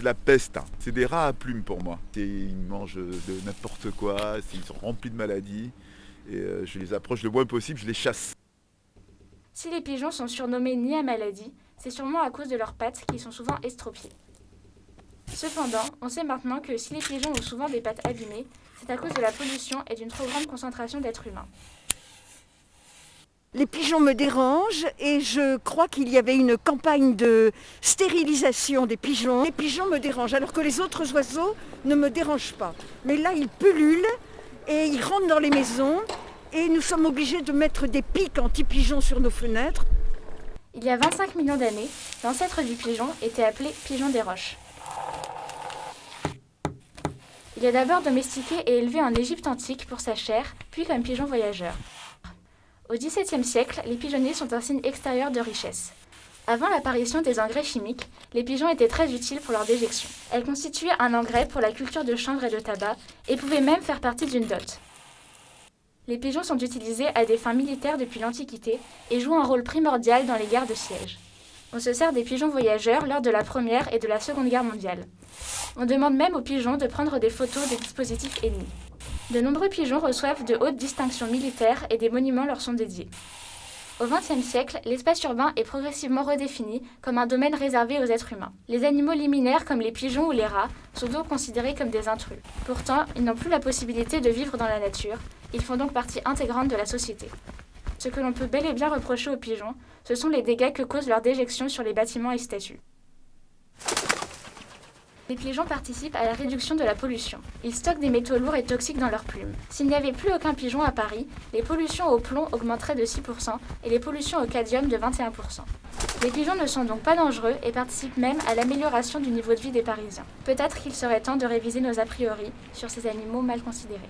c'est la peste. Hein. C'est des rats à plumes pour moi. Ils mangent de n'importe quoi, ils sont remplis de maladies. Et je les approche le moins possible, je les chasse. Si les pigeons sont surnommés nid à maladie, c'est sûrement à cause de leurs pattes qui sont souvent estropiées. Cependant, on sait maintenant que si les pigeons ont souvent des pattes abîmées, c'est à cause de la pollution et d'une trop grande concentration d'êtres humains. Les pigeons me dérangent et je crois qu'il y avait une campagne de stérilisation des pigeons. Les pigeons me dérangent alors que les autres oiseaux ne me dérangent pas. Mais là, ils pullulent et ils rentrent dans les maisons et nous sommes obligés de mettre des pics anti-pigeons sur nos fenêtres. Il y a 25 millions d'années, l'ancêtre du pigeon était appelé pigeon des roches. Il est d'abord domestiqué et élevé en Égypte antique pour sa chair, puis comme pigeon voyageur. Au XVIIe siècle, les pigeonniers sont un signe extérieur de richesse. Avant l'apparition des engrais chimiques, les pigeons étaient très utiles pour leur déjection. Elles constituaient un engrais pour la culture de chanvre et de tabac et pouvaient même faire partie d'une dot. Les pigeons sont utilisés à des fins militaires depuis l'Antiquité et jouent un rôle primordial dans les guerres de siège. On se sert des pigeons voyageurs lors de la Première et de la Seconde Guerre mondiale. On demande même aux pigeons de prendre des photos des dispositifs ennemis. De nombreux pigeons reçoivent de hautes distinctions militaires et des monuments leur sont dédiés. Au XXe siècle, l'espace urbain est progressivement redéfini comme un domaine réservé aux êtres humains. Les animaux liminaires comme les pigeons ou les rats sont donc considérés comme des intrus. Pourtant, ils n'ont plus la possibilité de vivre dans la nature, ils font donc partie intégrante de la société. Ce que l'on peut bel et bien reprocher aux pigeons, ce sont les dégâts que cause leur déjection sur les bâtiments et statues. Les pigeons participent à la réduction de la pollution. Ils stockent des métaux lourds et toxiques dans leurs plumes. S'il n'y avait plus aucun pigeon à Paris, les pollutions au plomb augmenteraient de 6% et les pollutions au cadmium de 21%. Les pigeons ne sont donc pas dangereux et participent même à l'amélioration du niveau de vie des Parisiens. Peut-être qu'il serait temps de réviser nos a priori sur ces animaux mal considérés.